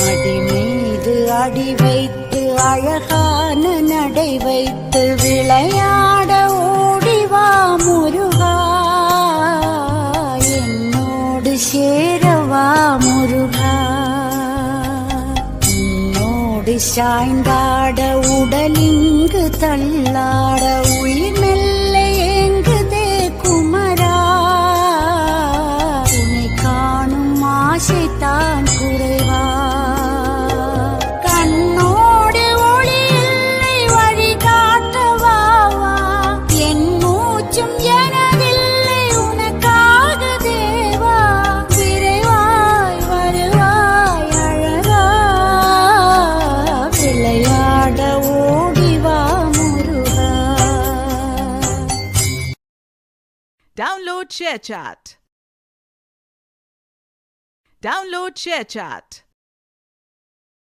அடி மீது அடி வைத்து அழகான நடை வைத்து விளையாட ஓடிவா முருகா, என்னோடு சேரவா முருகா. உன்னோடு சாய்ந்தாட உடலிங்கு தள்ளாட உயிர் மெல்ல ஏங்குதே குமரா. உன்னை காணும் ஆசைத்தான் குறைவா. கண்ணோடு ஒளி இல்லை வழி காட்டவா, என் மூச்சும் எனதில்லை உனக்காக தேவா. விரைவாய் வருவாய் அழகா, விளையாட ஓடிவா முருகா. Download ShareChat.